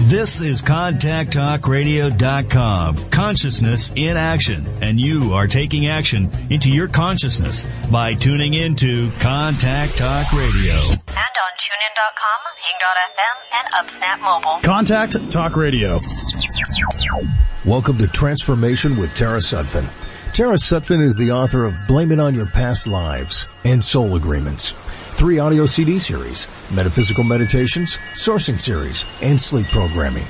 This is ContactTalkRadio.com. Consciousness in action. And you are taking action into your consciousness by tuning into Contact Talk Radio. And on TuneIn.com, Hing.fm, and UpSnap Mobile. Contact Talk Radio. Welcome to Transformation with Tara Sutphen. Tara Sutphen is the author of Blame It on Your Past Lives and Soul Agreements. 3 audio CD series, metaphysical meditations, sourcing series, and sleep programming.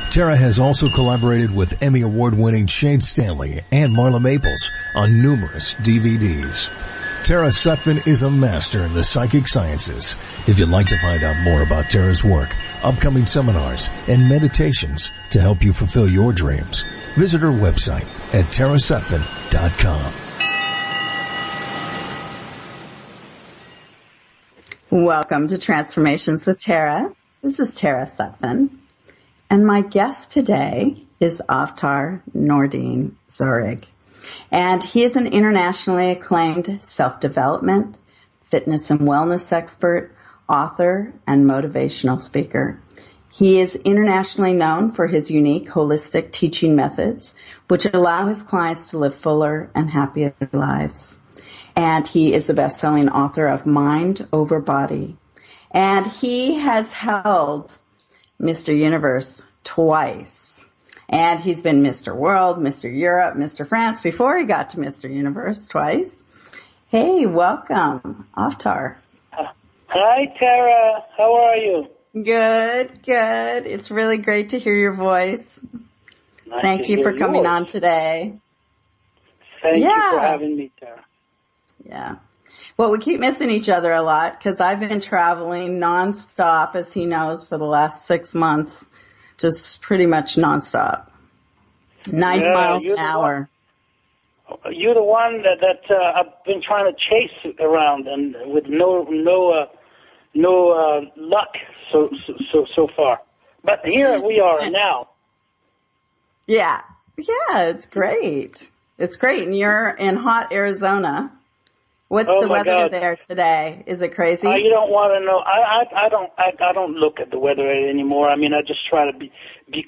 Tara has also collaborated with Emmy Award-winning Shane Stanley and Marla Maples on numerous DVDs. Tara Sutphen is a master in the psychic sciences. If you'd like to find out more about Tara's work, upcoming seminars, and meditations to help you fulfill your dreams, visit her website at tarasutphen.com. Welcome to Transformations with Tara. This is Tara Sutphen. And my guest today is Avtar Nordine Zouareg. And he is an internationally acclaimed self-development, fitness and wellness expert, author, and motivational speaker. He is internationally known for his unique holistic teaching methods, which allow his clients to live fuller and happier lives. And he is the best-selling author of Mind Over Body. And he has held Mr. Universe twice. And he's been Mr. World, Mr. Europe, Mr. France before he got to Mr. Universe twice. Hey, welcome, Avtar. Hi, Tara. How are you? Good, good. It's really great to hear your voice. Nice Thank you for coming on today. Thank you for having me, Tara. Yeah. Well, we keep missing each other a lot because I've been traveling nonstop, as he knows, for the last 6 months. Just pretty much nonstop. 90 miles an hour. You're the one that I've been trying to chase around, and with no luck so far. But here we are now. Yeah, it's great. It's great, and you're in hot Arizona. What's the weather there today? Is it crazy? You don't want to know. I don't look at the weather anymore. I mean, I just try to be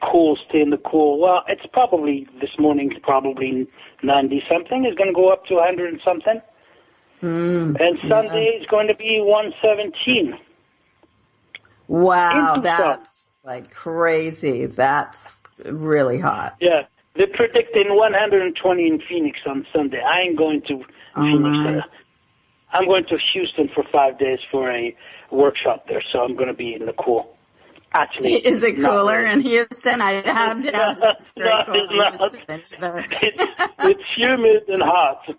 cool, stay in the cool. Well, it's probably this morning. Probably 90 something. It's going to go up to 100 and something. And Sunday is going to be 117. Wow, that's like crazy. That's really hot. Yeah, they're predicting 120 in Phoenix on Sunday. I ain't going to Phoenix. I'm going to Houston for 5 days for a workshop there, so I'm going to be in the cool. Actually, is it cooler really in Houston? I doubt it. It's not. It's humid and hot.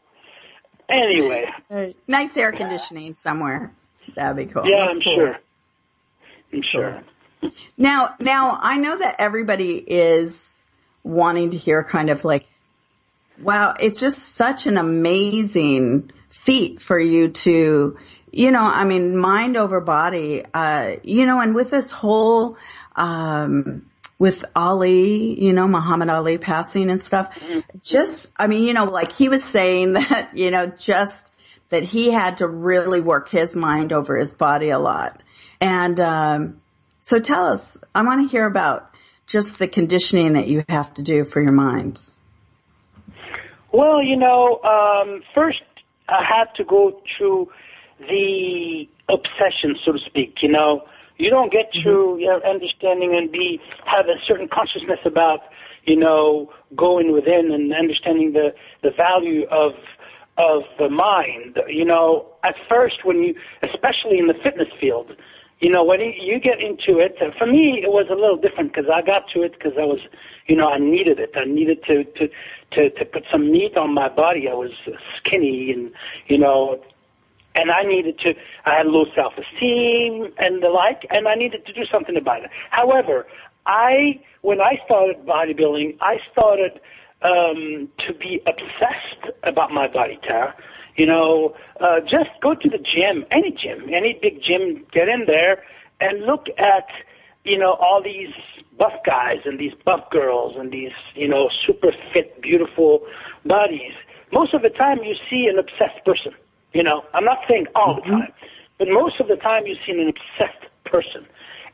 Anyway, nice air conditioning somewhere. That'd be cool. Yeah, I'm sure. Now, I know that everybody is wanting to hear kind of like, wow, it's just such an amazing feat for you to, I mean, mind over body, and with this whole, with Ali, Muhammad Ali passing and stuff, like he was saying that, just that he had to really work his mind over his body a lot. And, so tell us, I want to hear about just the conditioning that you have to do for your mind. Well, first I had to go through the obsession, so to speak. You don't get through your understanding and have a certain consciousness about, going within and understanding the value of the mind. At first when you, especially in the fitness field, when you get into it, for me it was a little different because I got to it because I was, I needed it. I needed to put some meat on my body. I was skinny and, and I had low self-esteem and the like, and I needed to do something about it. However, when I started bodybuilding, I started to be obsessed about my body, Tara. Just go to the gym, any big gym, get in there and look at, all these buff guys and these buff girls and these, super fit, beautiful bodies. Most of the time you see an obsessed person. I'm not saying all the time, but most of the time you see an obsessed person.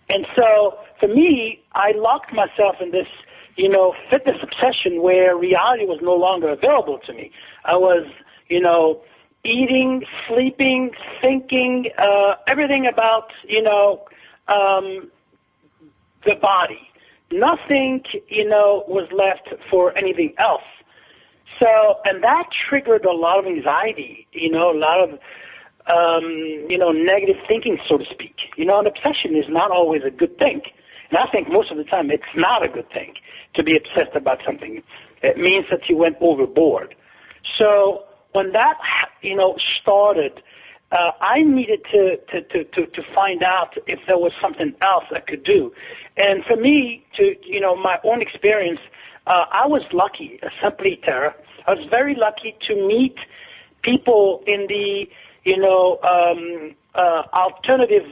And so for me, I locked myself in this, fitness obsession where reality was no longer available to me. I was, eating, sleeping, thinking, everything about, the body. Nothing, was left for anything else. So, and that triggered a lot of anxiety, a lot of, negative thinking, so to speak. An obsession is not always a good thing. And I think most of the time it's not a good thing to be obsessed about something. It means that you went overboard. So when that, started, I needed to find out if there was something else I could do. And for me, my own experience, I was lucky, simply, Tara. I was very lucky to meet people in the, alternative,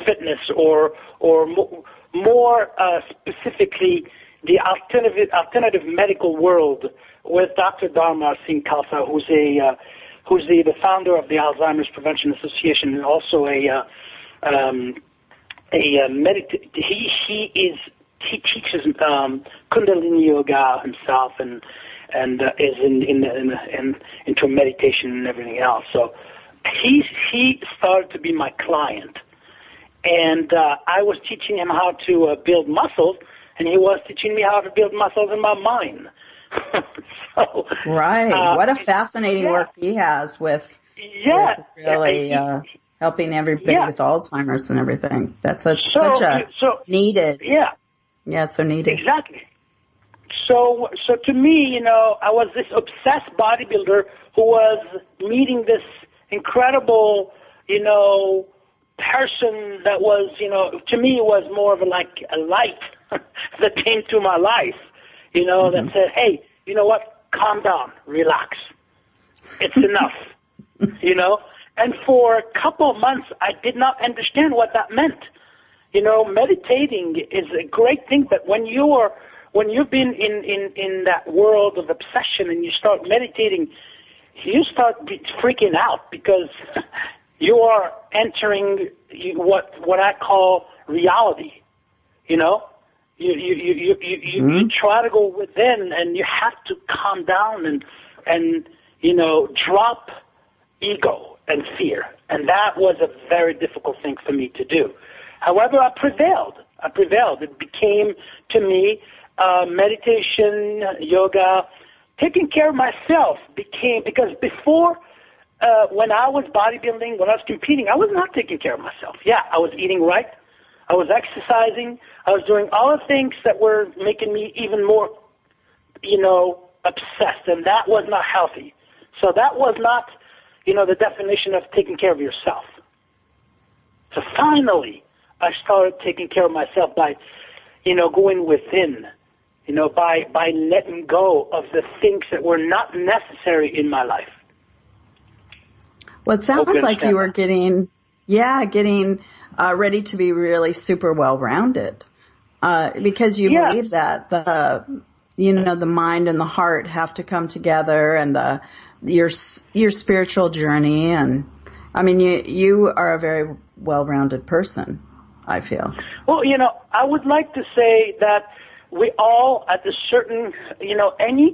fitness or more specifically the alternative medical world with Dr. Dharma Singh Khalsa, who's the founder of the Alzheimer's Prevention Association and also he teaches Kundalini yoga himself and is into meditation and everything else. So he started to be my client, and I was teaching him how to build muscles, and he was teaching me how to build muscles in my mind. So, right. What a fascinating work he has with really helping everybody with Alzheimer's and everything. That's such a needed. Yeah. Yeah, so needed. Exactly. So to me, I was this obsessed bodybuilder who was meeting this incredible, person that was, to me it was more of a light that came to my life, that said, hey, you know what? Calm down, relax. It's enough, And for a couple of months, I did not understand what that meant. Meditating is a great thing, but when you've been in that world of obsession and you start meditating, you start freaking out because you are entering what I call reality. You try to go within, and you have to calm down and drop ego and fear, and that was a very difficult thing for me to do. However, I prevailed. It became, to me, meditation, yoga, taking care of myself because before, when I was bodybuilding, when I was competing, I was not taking care of myself. Yeah, I was eating right. I was exercising. I was doing all the things that were making me even more, obsessed, and that was not healthy. So that was not, the definition of taking care of yourself. So finally, I started taking care of myself by, going within, by letting go of the things that were not necessary in my life. Well, it sounds like you were getting ready to be really super well-rounded, because you believe that the mind and the heart have to come together, and your spiritual journey, and I mean, you are a very well-rounded person, I feel. Well, I would like to say that we all, at a certain, any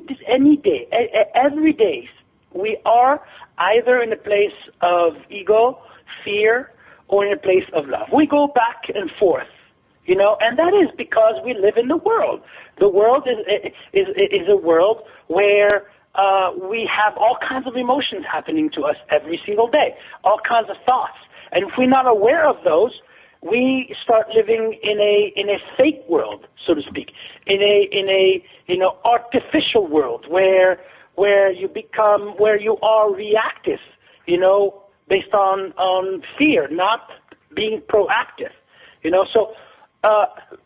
day, every day, we are either in a place of ego, fear, or in a place of love. We go back and forth, and that is because we live in the world. The world is a world where we have all kinds of emotions happening to us every single day, all kinds of thoughts. And if we're not aware of those, we start living in a fake world, so to speak, in a artificial world where you are reactive, based on fear, not being proactive, So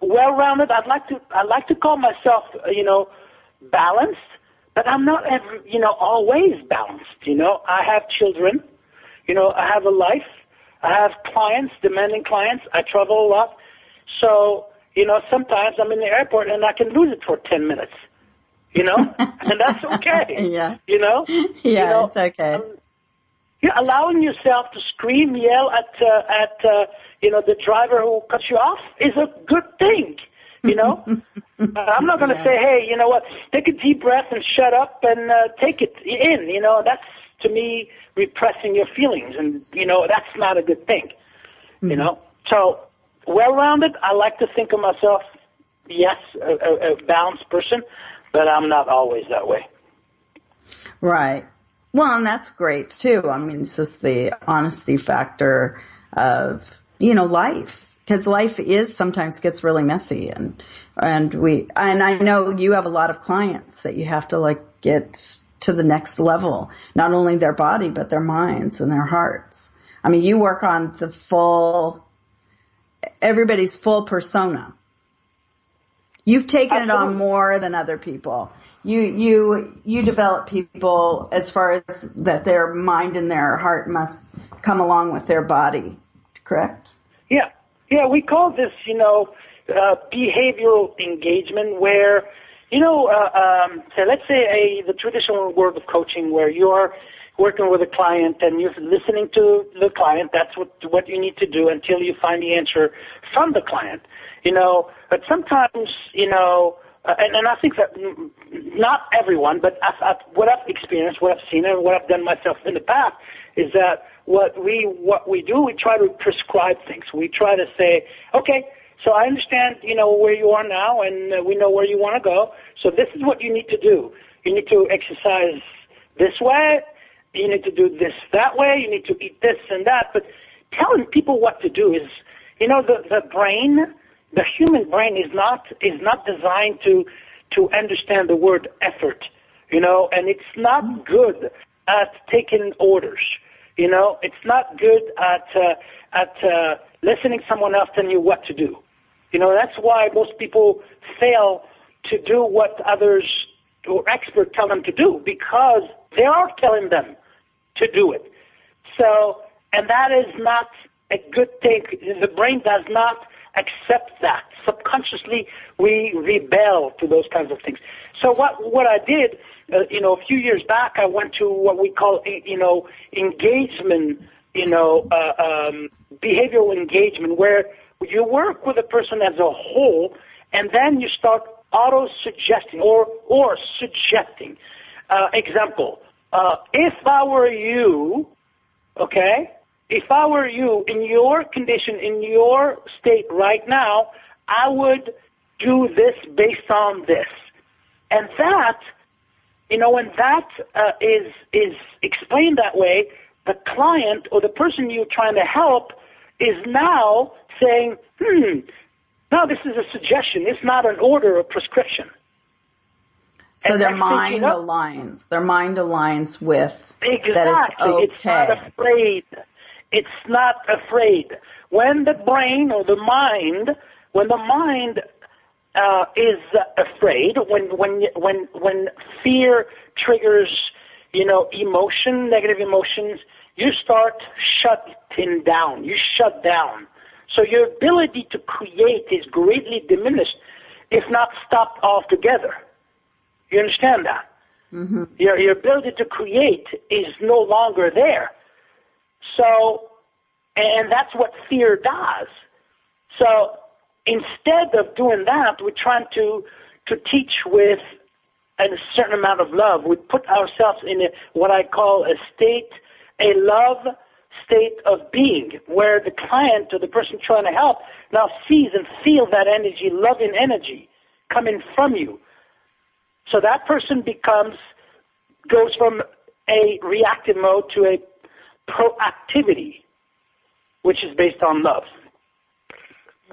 well-rounded. I'd like to call myself, balanced, but I'm not ever, always balanced. I have children, I have a life. I have clients, demanding clients. I travel a lot. So, sometimes I'm in the airport and I can lose it for 10 minutes, and that's okay. Yeah. Yeah, it's okay. You're allowing yourself to scream, yell at the driver who cuts you off is a good thing. You know, I'm not going to say, hey, you know what, take a deep breath and shut up and take it in. You know, that's, to me, repressing your feelings. And, you know, that's not a good thing. You know, so well-rounded, I like to think of myself, yes, a balanced person, but I'm not always that way. Right. Well, and that's great too. I mean, it's just the honesty factor of, you know, life. Because life sometimes gets really messy, and I know you have a lot of clients that you have to like get to the next level, not only their body but their minds and their hearts. I mean, you work on everybody's full persona. You've taken it on more than other people. You develop people as far as that their mind and their heart must come along with their body, correct? Yeah. Yeah, we call this, you know, behavioral engagement where, you know, let's say the traditional world of coaching where you're working with a client and you're listening to the client. That's what you need to do until you find the answer from the client, you know. But sometimes, you know, and I think that not everyone, but what I've experienced, what I've seen, and what I've done myself in the past is that what we do, we try to prescribe things. We try to say, okay, so I understand, you know, where you are now, and we know where you want to go. So this is what you need to do. You need to exercise this way. You need to do this that way. You need to eat this and that. But telling people what to do is, you know, the brain, the human brain is not designed to understand the word effort, you know, and it's not good at taking orders. You know, it's not good at listening to someone else telling you what to do. You know, that's why most people fail to do what others or experts tell them to do, because they are telling them to do it. So, and that is not a good thing. The brain does not accept that. Subconsciously, we rebel to those kinds of things. So what I did, you know, a few years back, I went to what we call, you know, engagement, you know, behavioral engagement, where you work with a person as a whole, and then you start auto-suggesting or suggesting. Example, if I were you, okay, if I were you in your condition, in your state right now, I would do this based on this. And that, you know, when that is explained that way, the client or the person you're trying to help is now saying, no, this is a suggestion. It's not an order or prescription. So their mind aligns. Their mind aligns with exactly. That it's okay. It's not afraid. It's not afraid. When the brain or the mind, when the mind is afraid, when fear triggers, you know, emotion, negative emotions, you start shutting down. You shut down. So your ability to create is greatly diminished, if not stopped altogether. You understand that? Mm-hmm. Your ability to create is no longer there. So, and that's what fear does. So instead of doing that, we're trying to teach with a certain amount of love. We put ourselves in what I call a love state of being, where the client or the person trying to help now sees and feels that energy, loving energy, coming from you. So that person goes from a reactive mode to a proactivity, which is based on love.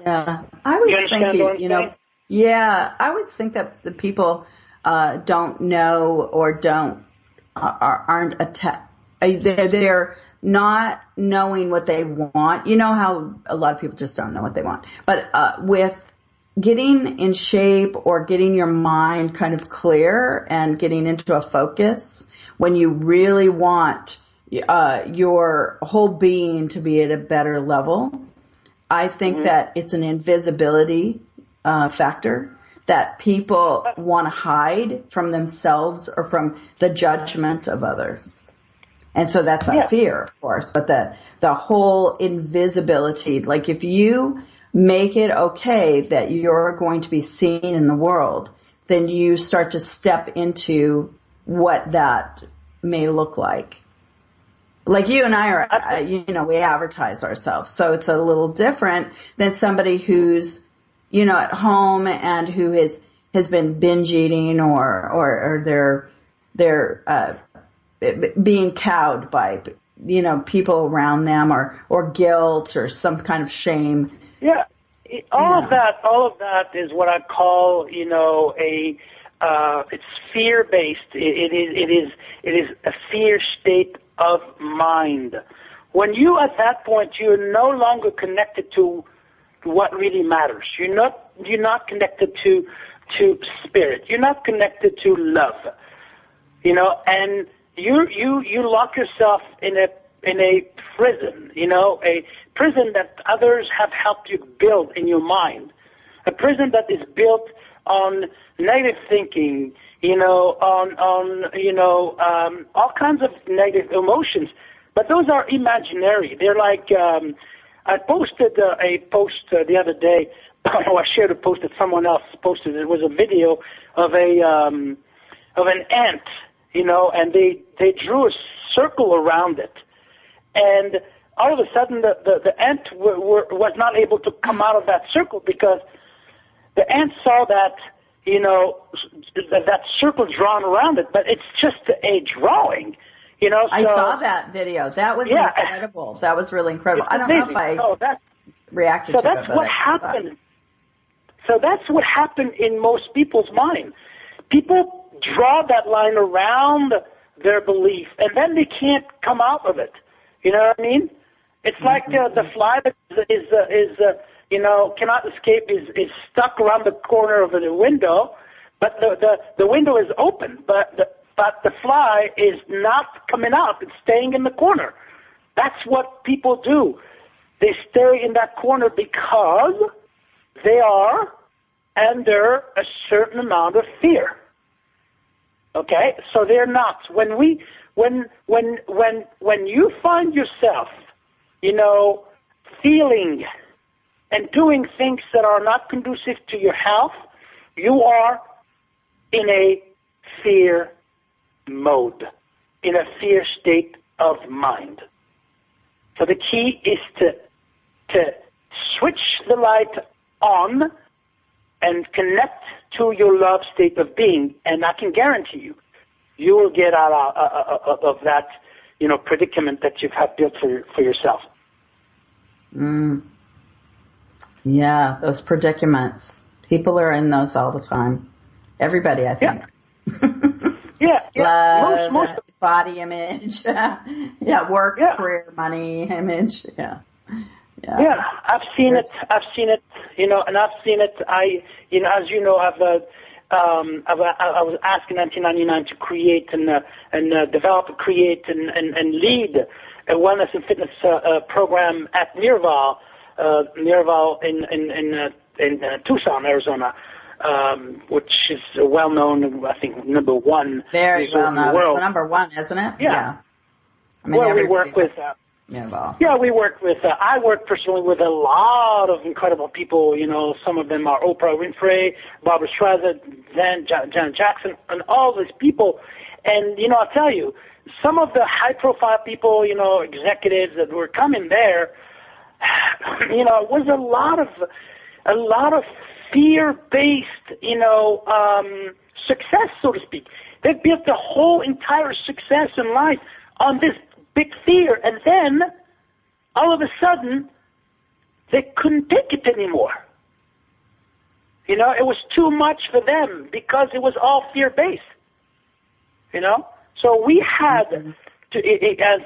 Yeah, I was thinking, you know, yeah, I would think that the people don't know or aren't they're not knowing what they want. You know how a lot of people just don't know what they want. But with getting in shape or getting your mind kind of clear and getting into a focus, when you really want your whole being to be at a better level, I think that it's an invisibility factor that people want to hide from themselves or from the judgment of others. And so that's a fear, of course, but the whole invisibility, like if you make it okay that you're going to be seen in the world, then you start to step into what that may look like. Like you and I are, we advertise ourselves. So it's a little different than somebody who's, at home and who has been binge eating or they're being cowed by, people around them or guilt or some kind of shame. Yeah. All of that is what I call, it's fear-based. It is a fear state of mind. When you, at that point, you're no longer connected to what really matters. You're not connected to spirit. You're not connected to love. And you lock yourself in a prison, a prison that others have helped you build in your mind, a prison that is built on negative thinking, on all kinds of negative emotions, but those are imaginary. They're like I posted a post the other day. I shared a post that someone else posted. It was a video of an ant, and they drew a circle around it. And all of a sudden, the ant was not able to come out of that circle because the ant saw that, that circle drawn around it, but it's just a drawing, So, I saw that video. That was incredible. That was really incredible. I don't know if I reacted to it. So that's what happened. So that's what happened in most people's mind. People draw that line around their belief, and then they can't come out of it. You know what I mean? It's like the fly that is cannot escape, is stuck around the corner of the window, but the window is open, but the fly is not coming out. It's staying in the corner. That's what people do. They stay in that corner because they are under a certain amount of fear. Okay, so they're not. When you find yourself, feeling and doing things that are not conducive to your health, you are in a fear mode, in a fear state of mind. So the key is to switch the light on and connect to your love state of being, and I can guarantee you will get out of that, predicament that you've had built for yourself. Yeah, those predicaments. People are in those all the time. Everybody, I think. Yeah. Love, most body image. Work, career, money, image. Yeah, I've seen it, and I've seen it. As you know, I was asked in 1999 to create and develop, create and lead a wellness and fitness program at Nirval in Tucson, Arizona, which is well known. I think number one. Very well known. In the world. It's number one, isn't it? Yeah. I mean, we work with. We work with. I work personally with a lot of incredible people. Some of them are Oprah Winfrey, Barbara Streisand, Janet Jackson, and all these people. And I'll tell you, some of the high-profile people, executives that were coming there, it was a lot of fear-based, success, so to speak. They built the whole entire success in life on this big fear, and then all of a sudden they couldn't take it anymore. It was too much for them because it was all fear-based. So we had to, as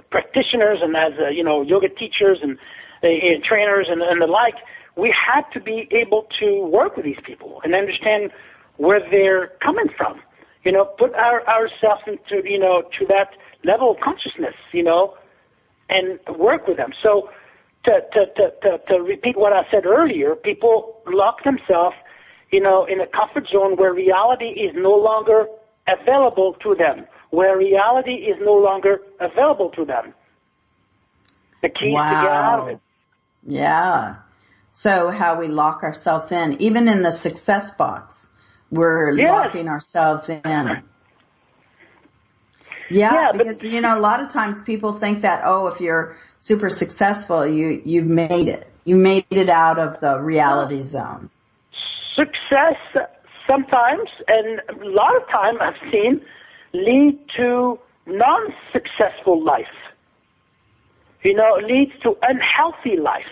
practitioners and as yoga teachers and trainers and the like, we had to be able to work with these people and understand where they're coming from. Put ourselves into, to that level of consciousness, and work with them. So to repeat what I said earlier, people lock themselves, in a comfort zone where reality is no longer available to them. where reality is no longer available to them. The key is to get out of it. Yeah. So how we lock ourselves in, even in the success box, we're locking ourselves in. Yeah, because, you know, a lot of times people think that, if you're super successful, you've made it. You made it out of the reality zone. Success sometimes, and a lot of time I've seen, lead to non-successful life. You know, it leads to unhealthy life.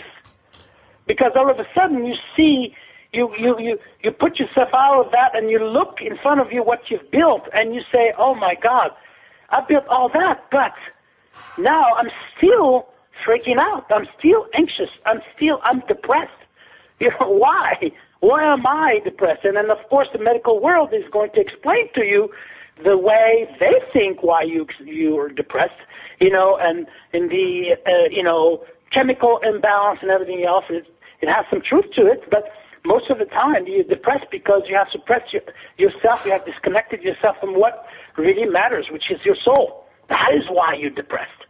Because all of a sudden you see, you put yourself out of that and you look in front of you what you've built and you say, oh my God, I built all that, but now I'm still freaking out. I'm still anxious. I'm depressed. You know, why? Why am I depressed? And then of course the medical world is going to explain to you the way they think why you're depressed, you know, and in the, you know, chemical imbalance and everything else. It has some truth to it, but most of the time you're depressed because you have suppressed yourself, you have disconnected yourself from what really matters, which is your soul. That is why you're depressed.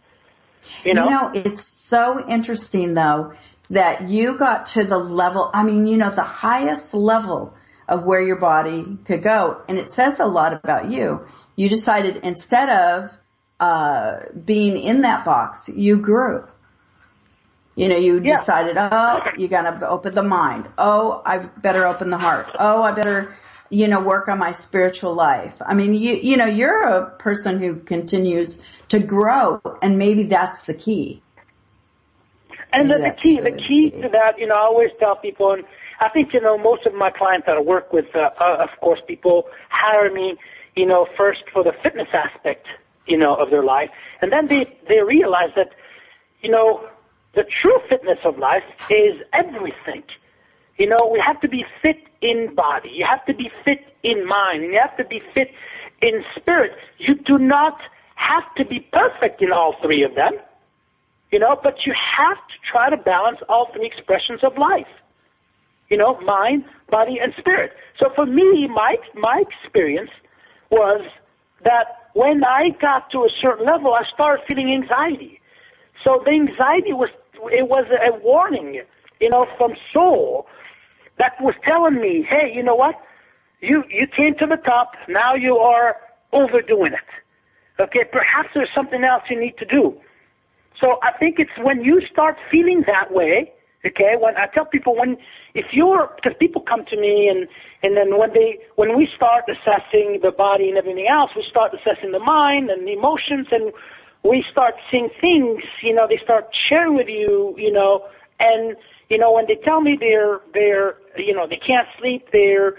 You know, it's so interesting though that you got to the level, I mean, you know, the highest level of where your body could go. And it says a lot about you. You decided instead of being in that box, you grew. You know, you decided, you gotta open the mind. I better open the heart. I better, you know, work on my spiritual life. I mean, you know, you're a person who continues to grow, and maybe that's the key. And the key to that, you know, I always tell people, and I think, you know, most of my clients that I work with, of course, people hire me, you know, first for the fitness aspect, you know, of their life, and then they realize that, you know, the true fitness of life is everything. You know, we have to be fit in body. You have to be fit in mind. And you have to be fit in spirit. You do not have to be perfect in all three of them, you know, but you have to try to balance all three expressions of life. You know, mind, body, and spirit. So for me, my experience was that when I got to a certain level, I started feeling anxiety. So the anxiety was a warning, you know, from soul that was telling me, hey, you know what? You came to the top. Now you are overdoing it. Okay, perhaps there's something else you need to do. So I think it's when you start feeling that way, okay, when I tell people because people come to me and then when we start assessing the body and everything else, we start assessing the mind and the emotions, and we start seeing things, you know, they start sharing with you, you know, and, you know, when they tell me they're, you know, they can't sleep, they're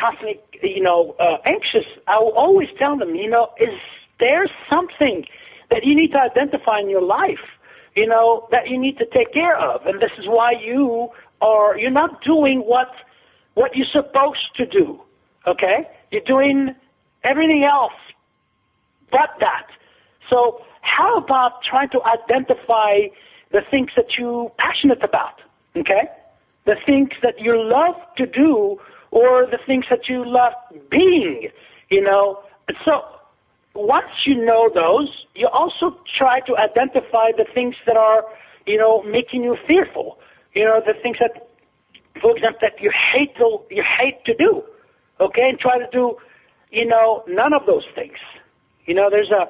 constantly, you know, anxious, I will always tell them, you know, is there something that you need to identify in your life, you know, that you need to take care of? And this is why you're not doing what you're supposed to do, okay? You're doing everything else but that. So how about trying to identify the things that you're passionate about, okay? The things that you love to do or the things that you love being, you know? So once you know those, you also try to identify the things that are, you know, making you fearful. You know, the things that, for example, that you hate to do, okay? And try to do, you know, none of those things. You know, there's a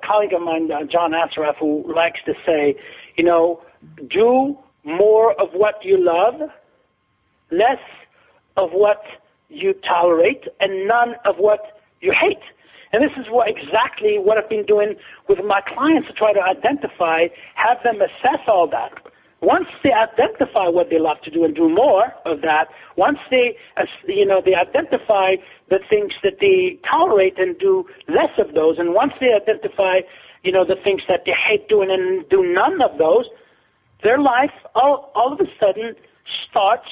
colleague of mine, John Asraf, who likes to say, you know, do more of what you love, less of what you tolerate, and none of what you hate. And this is exactly what I've been doing with my clients, to try to identify, have them assess all that. Once they identify what they love to do and do more of that, once they, you know, they identify the things that they tolerate and do less of those, and once they identify, you know, the things that they hate doing and do none of those, their life all of a sudden starts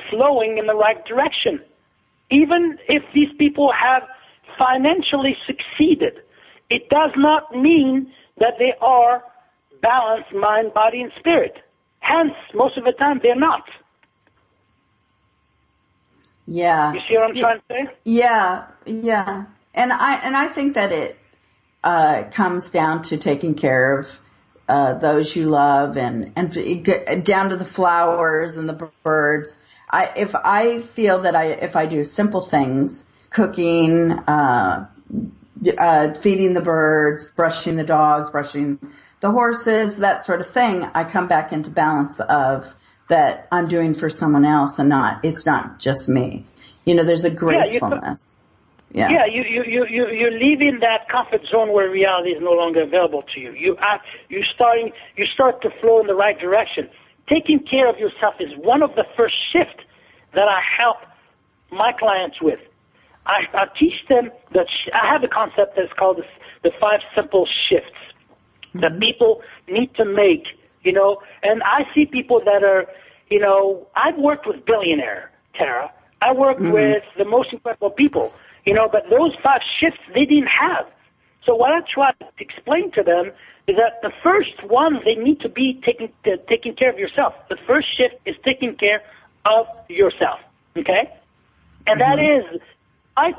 flowing in the right direction. Even if these people have financially succeeded, it does not mean that they are balanced mind, body, and spirit. Hence, most of the time, they're not. Yeah. You see what I'm trying to say? Yeah. And I think that it comes down to taking care of those you love and down to the flowers and the birds. If I feel that if I do simple things, cooking, feeding the birds, brushing the dogs, brushing the horses, that sort of thing, I come back into balance of that I'm doing for someone else and it's not just me. There's a gracefulness. Yeah. Yeah, you're leaving that comfort zone where reality is no longer available to you. You start to flow in the right direction. Taking care of yourself is one of the first shifts that I help my clients with. I teach them that I have a concept that's called the 5 simple shifts that people need to make, and I see people that are, I've worked with billionaire, Tara. I worked with the most incredible people. But those 5 shifts they didn't have. So what I try to explain to them is that the first one, they need to be taking care of yourself. The first shift is taking care of yourself, okay? And that is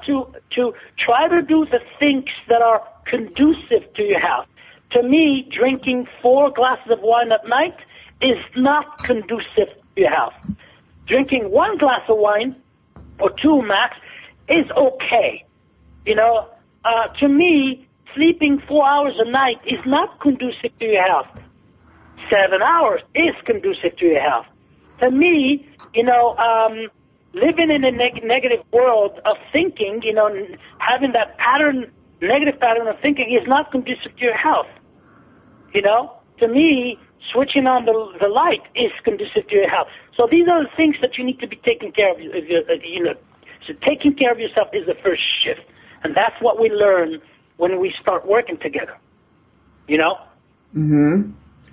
to try to do the things that are conducive to your health. To me, drinking 4 glasses of wine at night is not conducive to your health. Drinking 1 glass of wine, or 2 max, is okay. To me, sleeping 4 hours a night is not conducive to your health. 7 hours is conducive to your health. To me, living in a negative world of thinking, having that negative pattern of thinking is not conducive to your health. To me, switching on the light is conducive to your health. So these are the things that you need to be taking care of. So taking care of yourself is the first shift. And that's what we learn when we start working together.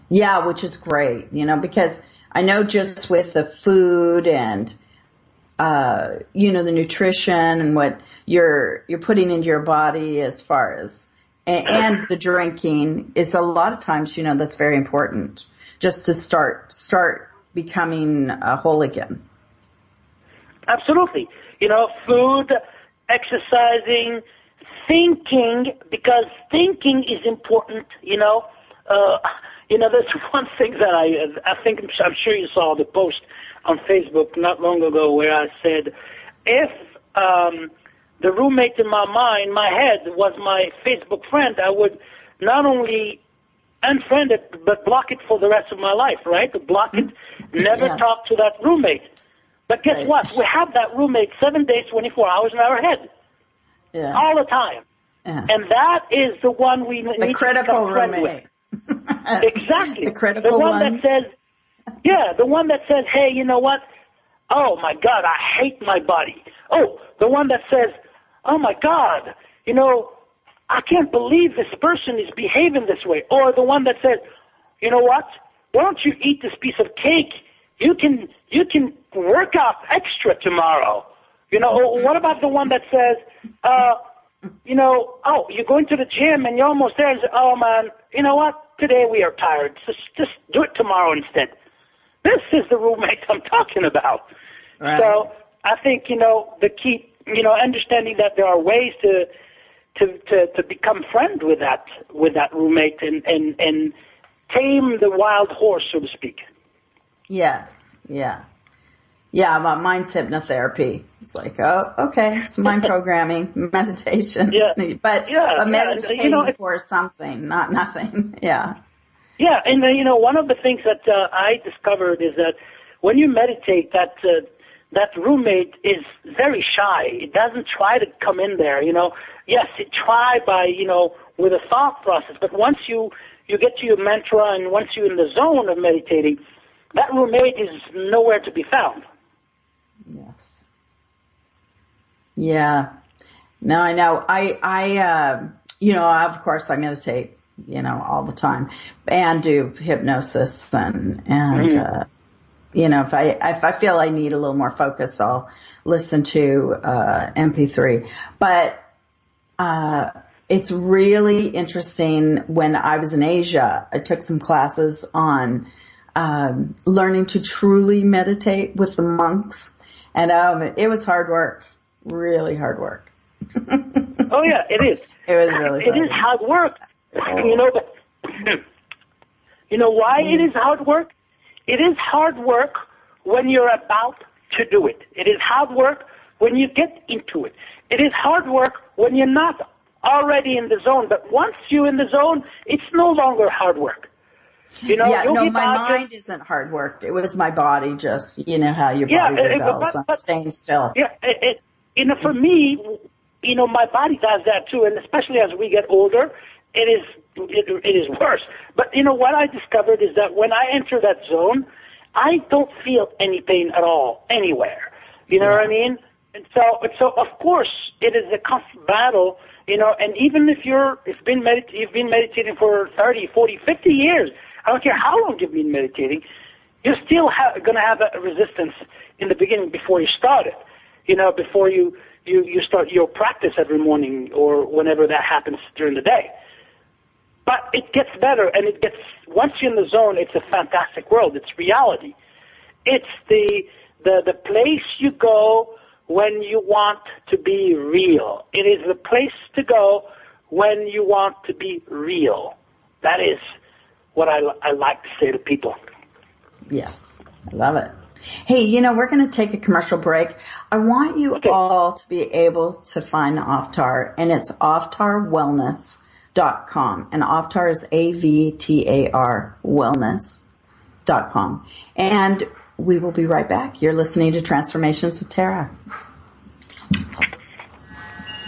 Yeah, which is great, because I know just with the food and, the nutrition and what you're putting into your body as far as, and the drinking is a lot of times, that's very important just to start becoming whole again. Absolutely. Food, exercising, thinking, because thinking is important, there's one thing that I'm sure you saw the post on Facebook not long ago where I said, if the roommate in my mind, my head, was my Facebook friend, I would not only unfriend it, but block it for the rest of my life, right? Block it, never talk to that roommate. But guess what? We have that roommate 7 days, 24 hours in our head. Yeah. All the time. Yeah. And that is the one we need to become friends with. Exactly. The critical one that says, the one that says, hey, you know what? Oh, my God, I hate my body. Oh, the one that says, oh, my God, I can't believe this person is behaving this way. Or the one that says, you know what? Why don't you eat this piece of cake? You can work out extra tomorrow. Or what about the one that says, you're going to the gym and you're almost there and say, oh, man, you know what? Today we are tired. Just do it tomorrow instead. This is the roommate I'm talking about. Right. So I think, the key, understanding that there are ways to become friends with that roommate and tame the wild horse, so to speak. Yes. Yeah. Yeah. Mine's hypnotherapy. It's like, oh, okay. It's mind programming, meditation. Yeah. But meditating for something, not nothing. Yeah. Yeah. And one of the things that I discovered is that when you meditate, that roommate is very shy. It doesn't try to come in there, Yes, it try by, with a thought process. But once you get to your mantra and once you're in the zone of meditating, that roommate is nowhere to be found. Yes. Yeah. No, I know. I of course I meditate, all the time and do hypnosis and if I feel I need a little more focus, I'll listen to, MP3. But, it's really interesting. When I was in Asia, I took some classes on, learning to truly meditate with the monks. And, it was hard work, really hard work. Oh yeah, it is. It was really funny. It is hard work. You know, but you know why it is hard work? It is hard work when you're about to do it. It is hard work when you get into it. It is hard work when you're not already in the zone. But once you're in the zone, it's no longer hard work. You know, my mind isn't hard work. It was my body, just, you know, how your body rebels on staying still. Yeah, you know, for me, you know, my body does that too, and especially as we get older, it is worse. But you know what I discovered is that when I enter that zone, I don't feel any pain at all anywhere. You know what I mean? And so of course it is a constant battle. You know, and even if you've been meditating for 30, 40, 50 years, I don't care how long you've been meditating, you're still going to have a resistance in the beginning before you start it. You know, before you start your practice every morning or whenever that happens during the day. But it gets better, and once you're in the zone, it's a fantastic world. It's reality. It's the place you go when you want to be real. It is the place to go when you want to be real. That is what I like to say to people. Yes, I love it. Hey, you know, we're going to take a commercial break. I want you all to be able to find Avtar, and it's avtarwellness.com. And Avtar is AVTAR wellness.com. And we will be right back. You're listening to Transformations with Tara.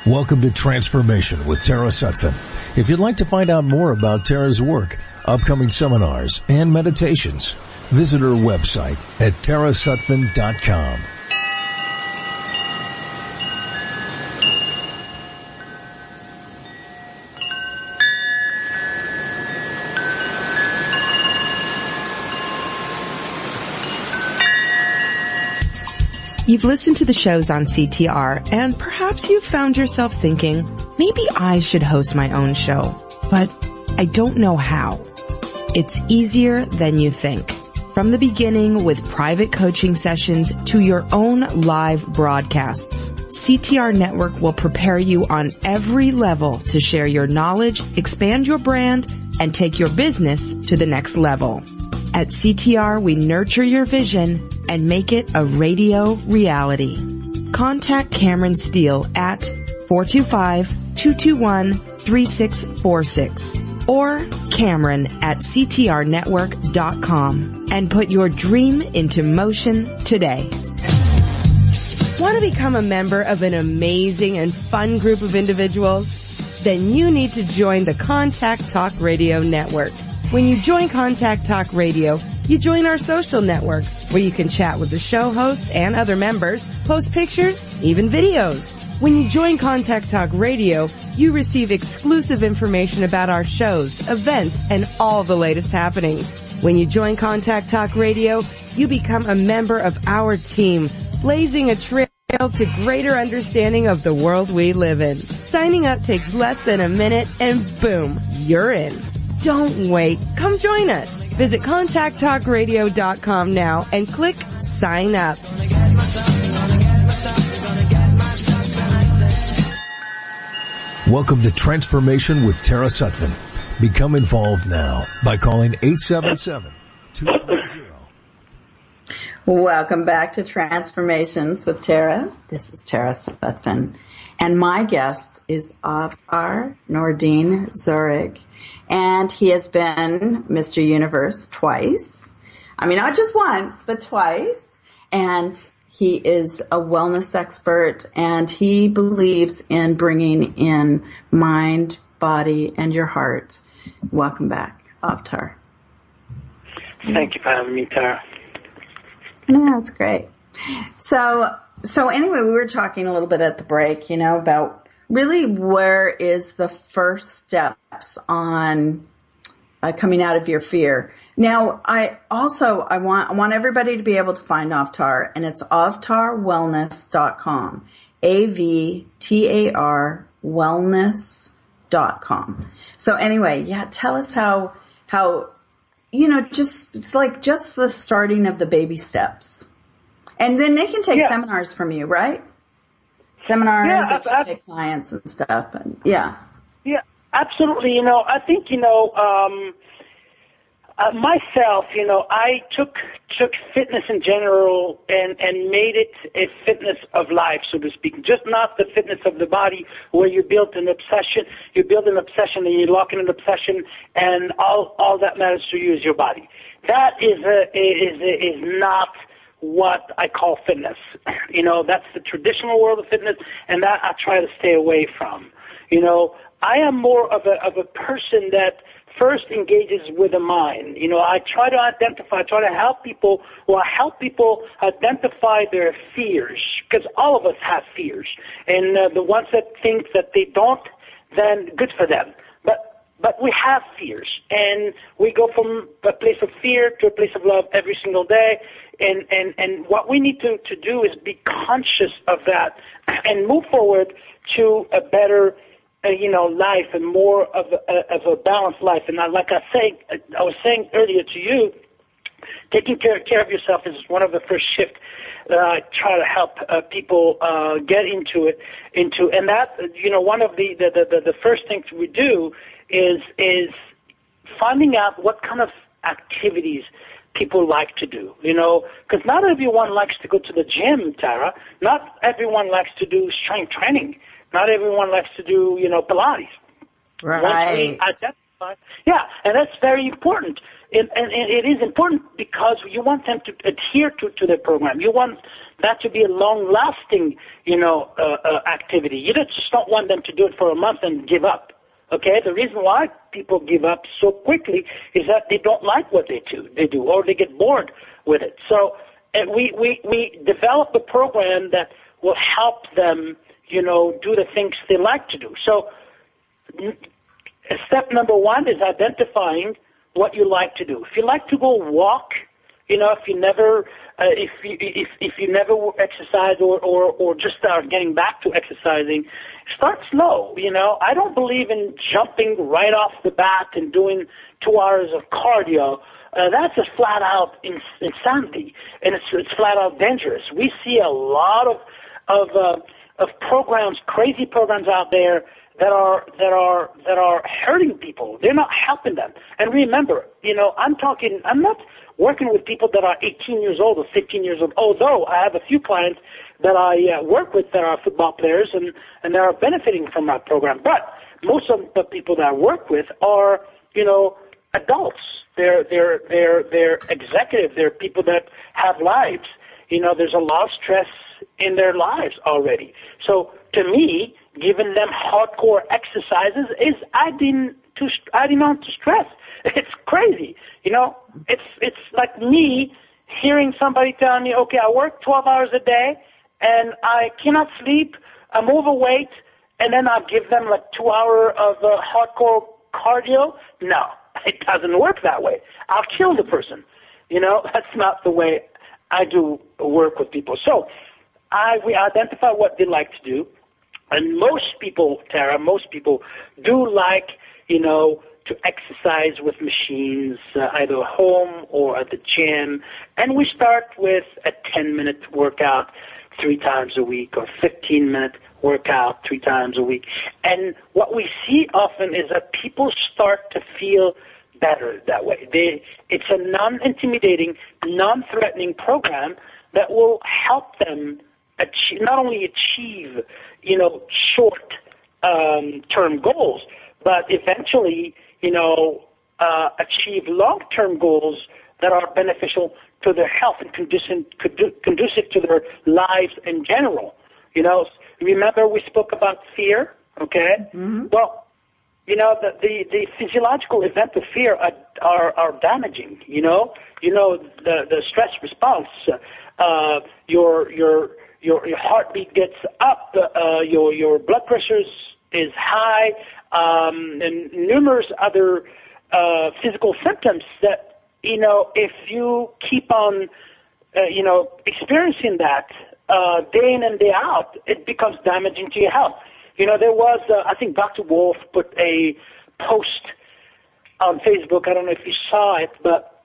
Welcome to Transformation with Tara Sutphen. If you'd like to find out more about Tara's work, upcoming seminars, and meditations, visit her website at tarasutphen.com. You've listened to the shows on CTR, and perhaps you've found yourself thinking, maybe I should host my own show, but I don't know how. It's easier than you think. From the beginning with private coaching sessions to your own live broadcasts, CTR Network will prepare you on every level to share your knowledge, expand your brand, and take your business to the next level. At CTR, we nurture your vision and make it a radio reality. Contact Cameron Steele at 425-221-3646 or Cameron at ctrnetwork.com and put your dream into motion today. Want to become a member of an amazing and fun group of individuals? Then you need to join the Contact Talk Radio Network. When you join Contact Talk Radio, you join our social network where you can chat with the show hosts and other members, post pictures, even videos. When you join Contact Talk Radio, you receive exclusive information about our shows, events, and all the latest happenings. When you join Contact Talk Radio, you become a member of our team, blazing a trail to greater understanding of the world we live in. Signing up takes less than a minute and boom, you're in. Don't wait. Come join us. Visit contacttalkradio.com now and click sign up. Welcome to Transformation with Tara Sutphen. Become involved now by calling 877-230. Welcome back to Transformations with Tara. This is Tara Sutphen. And my guest is Avtar Nordine Zouareg. And he has been Mr. Universe twice. I mean, not just once, but twice. And he is a wellness expert, and he believes in bringing in mind, body, and your heart. Welcome back, Avtar. Thank you for having me, Tara. No, that's great. So anyway, we were talking a little bit at the break, you know, about really where is the first steps on coming out of your fear. Now, I want everybody to be able to find Avtar, and it's avtarwellness.com. AVTAR wellness.com. So anyway, yeah, tell us how, you know, it's like just the starting of the baby steps. And then they can take seminars from you, right? seminars, if you take clients and stuff. And yeah, absolutely. You know, I think, you know, myself, you know, I took fitness in general and made it a fitness of life, so to speak. Just not the fitness of the body where you build an obsession and you lock in an obsession and all that matters to you is your body. That is not what I call fitness. You know, that's the traditional world of fitness, and that I try to stay away from. You know, I am more of a person that first engages with the mind. You know, I try to help people identify their fears, because all of us have fears. And the ones that think that they don't, then good for them. But we have fears, and we go from a place of fear to a place of love every single day. And what we need to do is be conscious of that and move forward to a better life and more of a balanced life. And like I was saying earlier to you, taking care of yourself is one of the first shifts that I try to help people get into. And that, you know, one of the first things we do is finding out what kind of activities people like to do, you know, because not everyone likes to go to the gym, Tara. Not everyone likes to do strength training. Not everyone likes to do, you know, Pilates. Right. Yeah, and that's very important. And it is important because you want them to adhere to the program. You want that to be a long-lasting, you know, activity. You just don't want them to do it for a month and give up. Okay, the reason why people give up so quickly is that they don't like what they do, or they get bored with it. So we develop a program that will help them, you know, do the things they like to do. So step number one is identifying what you like to do. If you like to go walk, you know, if you never exercise or just start getting back to exercising, start slow. You know, I don't believe in jumping right off the bat and doing 2 hours of cardio. That's just flat out insanity, and it's flat out dangerous. We see a lot of programs, crazy programs out there that are hurting people. They're not helping them. And remember, you know, I'm not working with people that are 18 years old or 15 years old, although I have a few clients that I work with that are football players and they are benefiting from my program. But most of the people that I work with are, you know, adults. They're executive. They're people that have lives. You know, there's a lot of stress in their lives already. So to me, giving them hardcore exercises is adding on to stress. It's crazy. You know, it's like me hearing somebody tell me, okay, I work 12 hours a day and I cannot sleep, I'm overweight, and then I'll give them like 2 hours of hardcore cardio. No, it doesn't work that way. I'll kill the person. You know, that's not the way I do work with people. So we identify what they like to do. And most people, Tara, do like, you know, to exercise with machines, either home or at the gym. And we start with a 10-minute workout 3 times a week or 15-minute workout 3 times a week. And what we see often is that people start to feel better that way. It's a non-intimidating, non-threatening program that will help them not only achieve, you know, short-term goals, but eventually, you know, achieve long-term goals that are beneficial to their health and conducive to their lives in general. You know, remember we spoke about fear, okay? Mm-hmm. Well, you know, the physiological events of fear are damaging. You know, the stress response, your heartbeat gets up, your blood pressure is high, and numerous other physical symptoms that, you know, if you keep on, you know, experiencing that day in and day out, it becomes damaging to your health. You know, there was, I think Dr. Wolf put a post on Facebook. I don't know if you saw it, but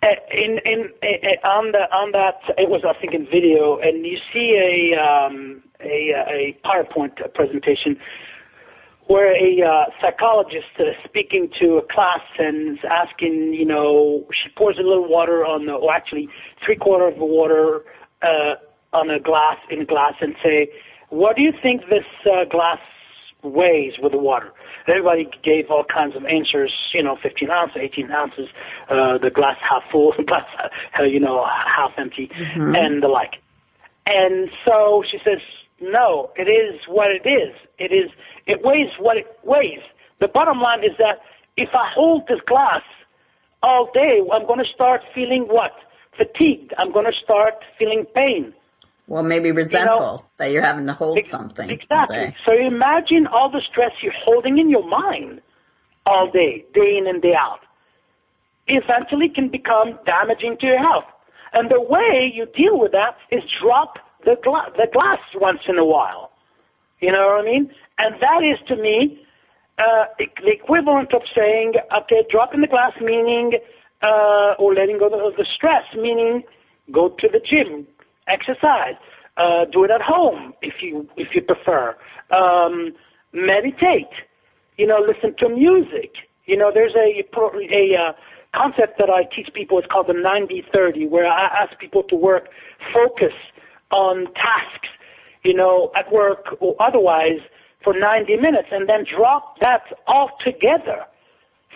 on that, it was, I think, in video, and you see a PowerPoint presentation where a psychologist is speaking to a class and is asking, she pours a little water or actually 3/4 of the water on a glass, and say, what do you think this glass weighs with the water? Everybody gave all kinds of answers, 15 ounces, 18 ounces, the glass half full, the glass, half empty, and the like. And so she says, no, it is what it is. It weighs what it weighs. The bottom line is that if I hold this glass all day, I'm going to start feeling what? Fatigued. I'm going to start feeling pain. Well, maybe resentful that you're having to hold something. Exactly. So you imagine all the stress you're holding in your mind all day, day in and day out. Eventually can become damaging to your health. And the way you deal with that is drop the glass once in a while. You know what I mean? And that is, to me, the equivalent of saying, okay, dropping the glass, meaning, or letting go of the stress, meaning go to the gym, exercise, do it at home if you prefer, meditate, listen to music. There's a concept that I teach people. It's called the 90-30, where I ask people to focus on tasks, at work or otherwise for 90 minutes, and then drop that altogether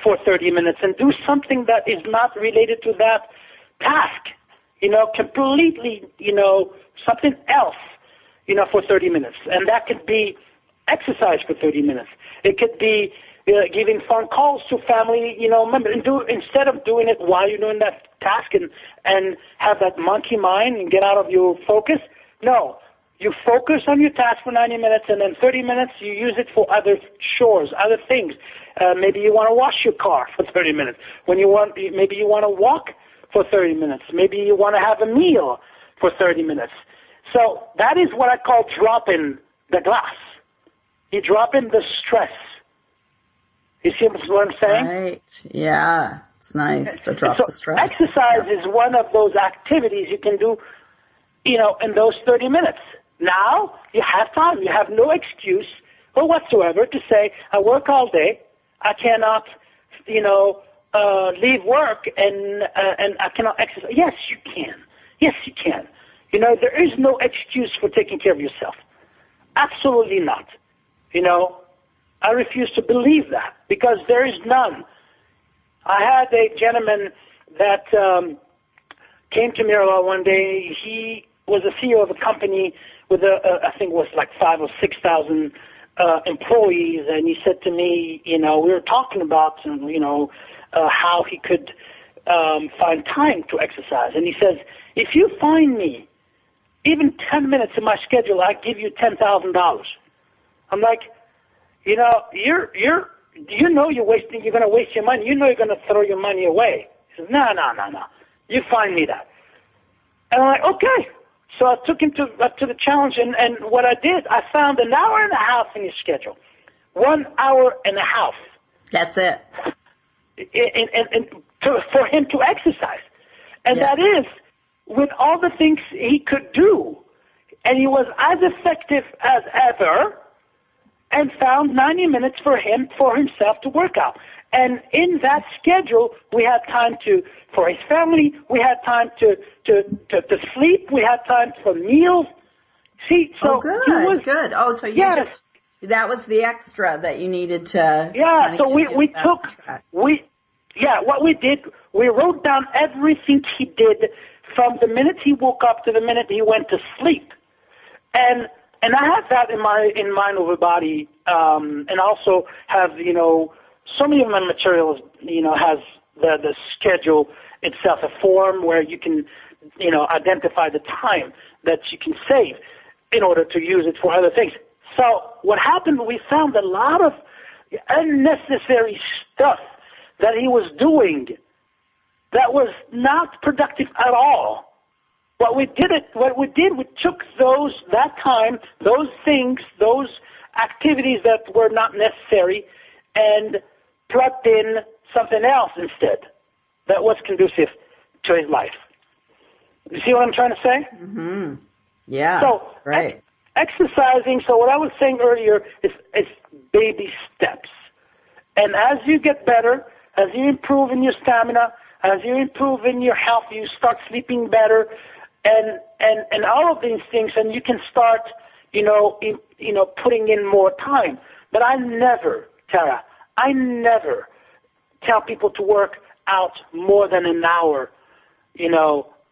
for 30 minutes and do something that is not related to that task. Completely, something else, for 30 minutes. And that could be exercise for 30 minutes. It could be giving phone calls to family, instead of doing it while you're doing that task and have that monkey mind and get out of your focus. No, you focus on your task for 90 minutes, and then 30 minutes you use it for other chores, other things. Maybe you want to wash your car for 30 minutes. Maybe you want to walk for 30 minutes. Maybe you want to have a meal for 30 minutes. So that is what I call dropping the glass. You drop in the stress. You see what I'm saying? Right. Yeah. It's nice to drop the stress. Exercise is one of those activities you can do, in those 30 minutes. Now you have time. You have no excuse or whatsoever to say, I work all day. I cannot, leave work and I cannot exercise. Yes, you can. Yes, you can. There is no excuse for taking care of yourself. Absolutely not. I refuse to believe that because there is none. I had a gentleman that came to me one day. He was a CEO of a company with I think it was like 5,000 or 6,000 employees, and he said to me, we were talking about, how he could find time to exercise. And he says, if you find me even 10 minutes in my schedule, I give you $10,000. I'm like, you're wasting. You're going to waste your money. You're going to throw your money away. He says, no. You find me that. And I'm like, okay. So I took him to the challenge, and what I did, I found an hour and a half in his schedule. 1 hour and a half. That's it. For him to exercise. And that is with all the things he could do. And he was as effective as ever and found 90 minutes for himself to work out. And in that schedule, we had time for his family. We had time to sleep. We had time for meals. See, so good. Oh, so that was the extra that you needed to. Yeah. So what we did, we wrote down everything he did from the minute he woke up to the minute he went to sleep, and I have that in mind over body, and also have so many of my materials has the schedule itself, a form where you can identify the time that you can save in order to use it for other things. So what happened? We found a lot of unnecessary stuff that he was doing that was not productive at all. What we did, we took that time, those things, those activities that were not necessary, and plugged in something else instead that was conducive to his life. You see what I'm trying to say? Mm-hmm. Yeah. So, right. Exercising, so what I was saying earlier is baby steps. And as you get better, as you improve in your stamina, as you improve in your health, you start sleeping better, and all of these things, and you can start, putting in more time. But Tara, I never tell people to work out more than an hour,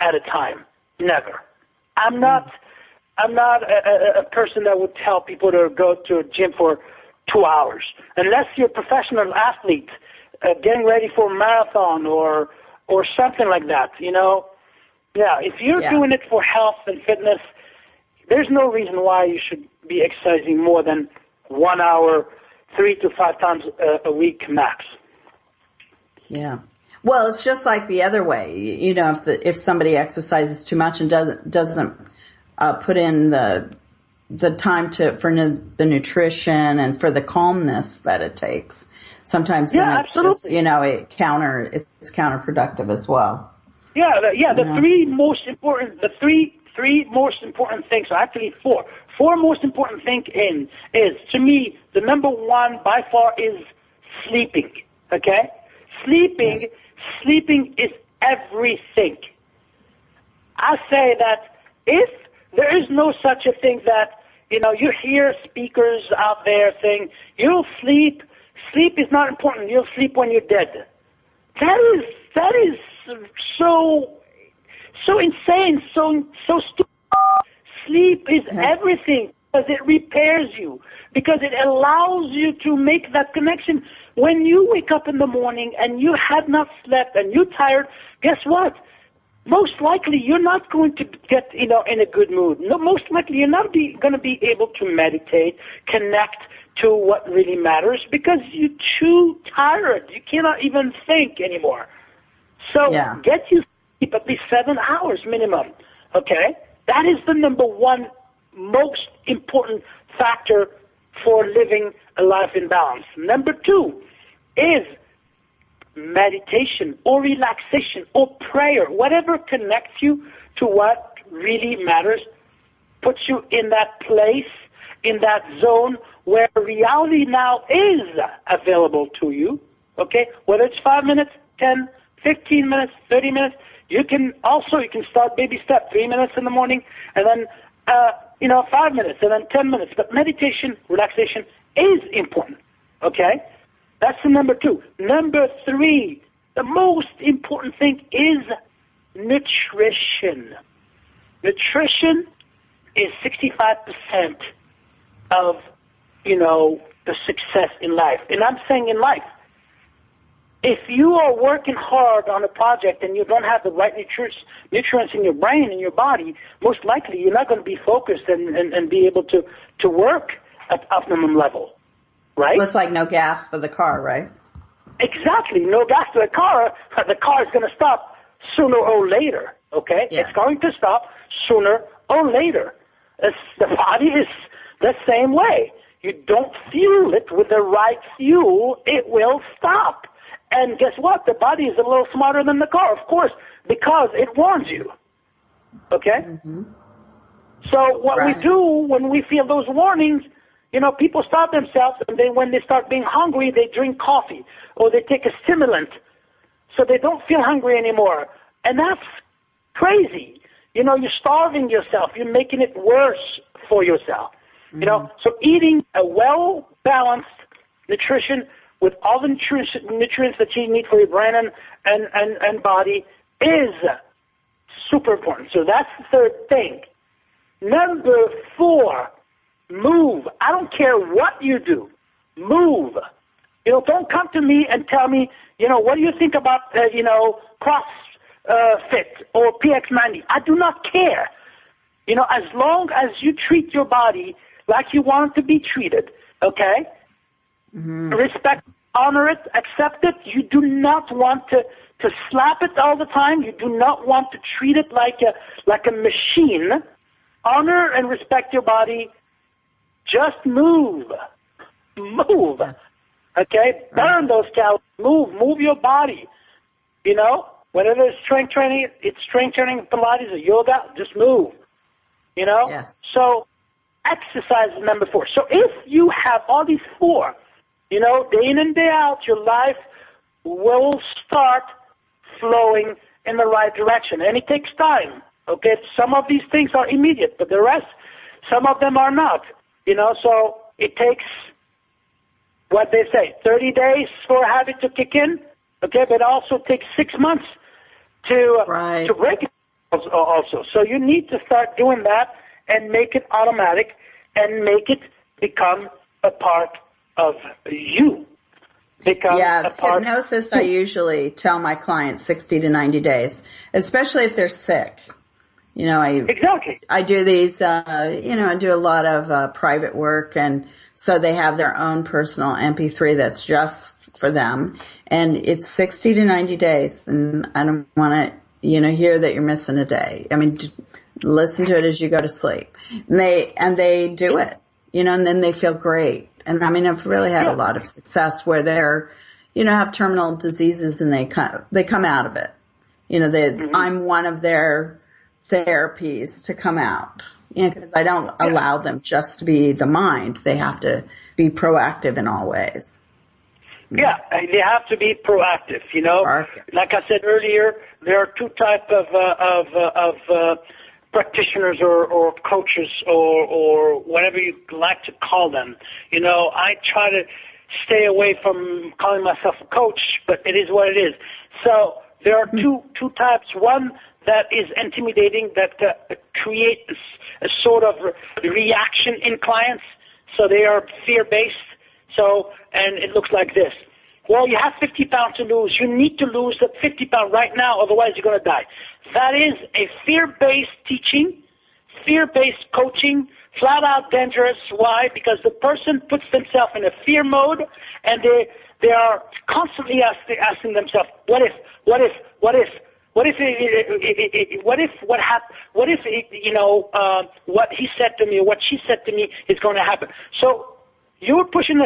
at a time. Never. I'm not a person that would tell people to go to a gym for 2 hours, unless you're a professional athlete getting ready for a marathon or something like that. Yeah, if you're doing it for health and fitness, there's no reason why you should be exercising more than 1 hour, 3 to 5 times a week max. Yeah. Well, it's just like the other way. If somebody exercises too much and doesn't put in the time for the nutrition and for the calmness that it takes, sometimes then it's absolutely. Just, it's counterproductive as well. The three most important things, or actually four most important things is, to me, the number one by far is sleeping, okay? Sleeping is everything. I say that if there is no such a thing that, you hear speakers out there saying, you'll sleep is not important, you'll sleep when you're dead. That is so insane, so stupid. Sleep is everything, because it repairs you, because it allows you to make that connection. When you wake up in the morning and you have not slept and you're tired, guess what? Most likely you're not going to get, in a good mood. No, most likely you're not going to be able to meditate, connect to what really matters, because you're too tired. You cannot even think anymore. So get you sleep at least 7 hours minimum, okay? That is the number one most important factor for living a life in balance. Number two is meditation or relaxation or prayer, whatever connects you to what really matters, puts you in that place, in that zone where reality now is available to you, okay? Whether it's 5 minutes, 10, 15 minutes, 30 minutes, you can start baby step, 3 minutes in the morning, and then, 5 minutes, and then 10 minutes. But meditation, relaxation is important, okay? That's the number two. Number three, the most important thing is nutrition. Nutrition is 65% of, the success in life. And I'm saying in life. If you are working hard on a project and you don't have the right nutrients in your brain and your body, most likely you're not going to be focused and be able to work at optimum level, right? Well, it's like no gas for the car, right? Exactly. No gas for the car is going to stop sooner or later, okay? Yeah. It's going to stop sooner or later. The body is the same way. You don't fuel it with the right fuel, it will stop. And guess what? The body is a little smarter than the car, of course, because it warns you. Okay? Mm-hmm. So what we do when we feel those warnings, people stop themselves, and then when they start being hungry, they drink coffee or they take a stimulant so they don't feel hungry anymore. And that's crazy. You're starving yourself. You're making it worse for yourself. Mm-hmm. So eating a well-balanced nutrition with all the nutrients that you need for your brain and body is super important. So that's the third thing. Number four, move. I don't care what you do. Move. Don't come to me and tell me, what do you think about, CrossFit or PX90? I do not care. As long as you treat your body like you want it to be treated, okay? Mm-hmm. Respect, honor it, accept it. You do not want to slap it all the time. You do not want to treat it like a machine. Honor and respect your body. Just move. Move. Okay? Burn those calories. Move your body. Whether it's strength training, Pilates, or yoga, just move. Yes. So exercise is number 4. So if you have all these 4, day in and day out, your life will start flowing in the right direction. And it takes time, okay? Some of these things are immediate, but the rest, some of them are not, so it takes, what they say, 30 days for a habit to kick in, okay? But it also takes 6 months to break it also. So you need to start doing that and make it automatic and make it become a part of you. Hypnosis, I usually tell my clients 60 to 90 days, especially if they're sick. Exactly. I do these, I do a lot of private work, and so they have their own personal MP3 that's just for them, and it's 60 to 90 days, and I don't want to, hear that you're missing a day. I mean, listen to it as you go to sleep. And they do it, and then they feel great. And I mean, I've really had a lot of success where they're, have terminal diseases and they come out of it. I'm one of their therapies to come out. Because I don't allow them just to be the mind. They have to be proactive in all ways. Yeah, they have to be proactive, Like I said earlier, there are 2 types of practitioners or coaches or whatever you like to call them. I try to stay away from calling myself a coach, but it is what it is. So there are two types. One that is intimidating, that create a sort of reaction in clients. So they are fear-based. So, and it looks like this. Well, you have 50 pounds to lose. You need to lose that 50 pounds right now, otherwise you're going to die. That is a fear-based teaching, fear-based coaching, flat out dangerous. Why? Because the person puts themselves in a fear mode, and they are constantly asking themselves, what if, what he said to me or what she said to me is going to happen. So you're pushing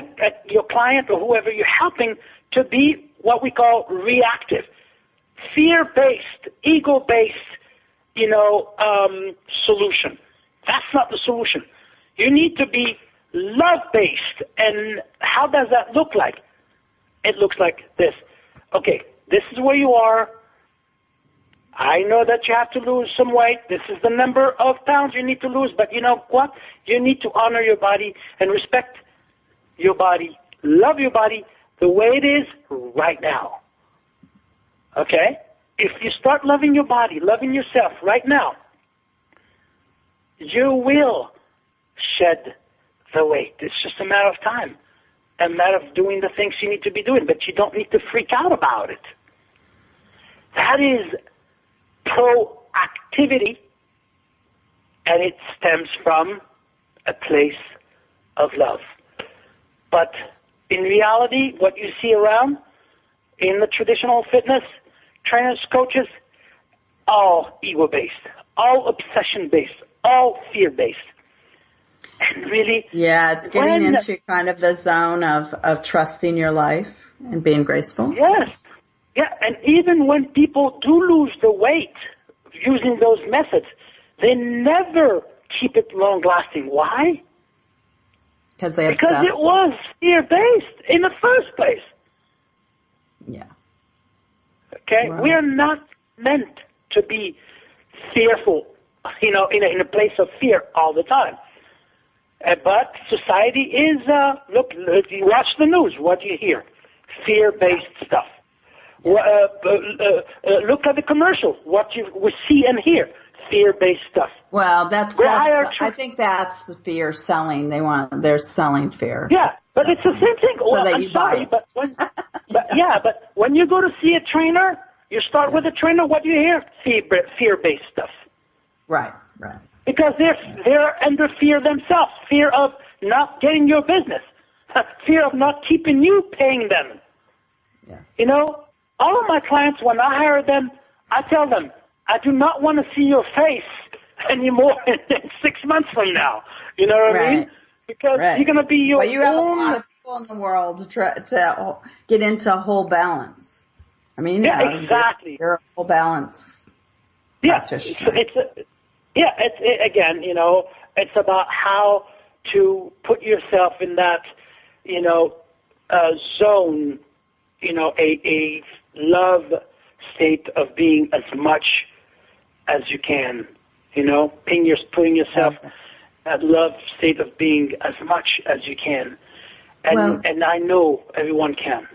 your client or whoever you're helping to be what we call reactive, fear-based, ego-based, solution. That's not the solution. You need to be love-based. And how does that look like? It looks like this. Okay, this is where you are. I know that you have to lose some weight. This is the number of pounds you need to lose. But you know what? You need to honor your body and respect your body. Love your body the way it is right now. Okay? If you start loving your body, loving yourself right now, you will shed the weight. It's just a matter of time, a matter of doing the things you need to be doing, but you don't need to freak out about it. That is proactivity, and it stems from a place of love. But in reality, what you see around in the traditional fitness, trainers, coaches, all ego-based, all obsession-based, all fear-based. And really... Yeah, it's getting into kind of the zone of trusting your life and being graceful. Yes. Yeah, and even when people do lose the weight using those methods, they never keep it long-lasting. Why? Because it was fear-based in the first place. Yeah. Okay? Right. We are not meant to be fearful, in a place of fear all the time. But society is, look, you watch the news, what do you hear? Fear-based stuff. Look at the commercial, we see and hear. Fear-based stuff. Well, I think that's the fear selling. They're selling fear. Yeah, but it's the same thing. So that I'm sorry, but when you go to see a trainer, you start with a trainer, what do you hear? Fear-based stuff. Right. Because they're under fear themselves. Fear of not getting your business. Fear of not keeping you paying them. Yes. All of my clients, when I hire them, I tell them, I do not want to see your face anymore in 6 months from now. You know what I mean? Because you're going to be your own... But you have a lot of people in the world to try to get into whole balance. I mean, exactly. You're a whole balance practitioner. Yeah, again, it's about how to put yourself in that, zone, a love state of being as much as you can, putting yourself that love state of being as much as you can. And I know everyone can.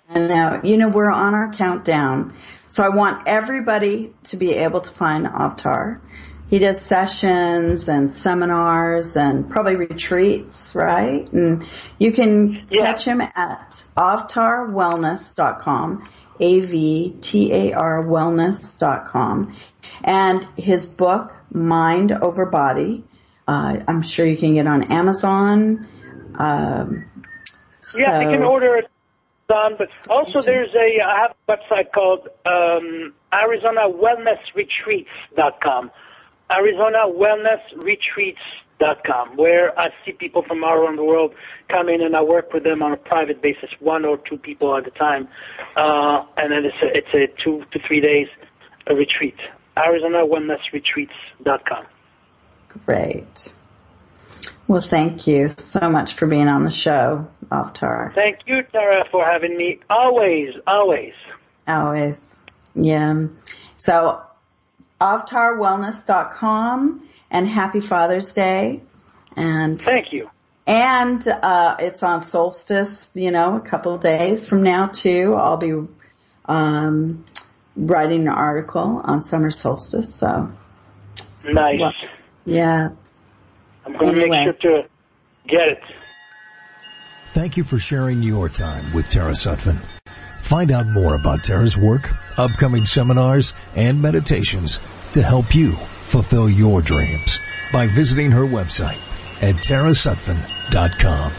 And now, we're on our countdown. So I want everybody to be able to find Avtar. He does sessions and seminars and probably retreats, right? And you can catch him at avtarwellness.com, AVTAR wellness.com. And his book, Mind Over Body, I'm sure you can get on Amazon. You can order it on, but also I have a website called ArizonaWellnessRetreats.com. ArizonaWellnessRetreats.com, where I see people from all around the world come in and I work with them on a private basis, 1 or 2 people at a time. And then it's a 2 to 3 days a retreat. ArizonaWellnessRetreats.com. Great. Well, thank you so much for being on the show, Avtar. Thank you, Tara, for having me. Always. Yeah. So, avtarwellness.com, and happy Father's Day. And thank you. And it's on solstice, a couple of days from now too. I'll be writing an article on summer solstice. So nice. Well, yeah. I'm going to make sure to get it. Thank you for sharing your time with Tara Sutphen. Find out more about Tara's work, upcoming seminars, and meditations to help you fulfill your dreams by visiting her website at tarasutphen.com.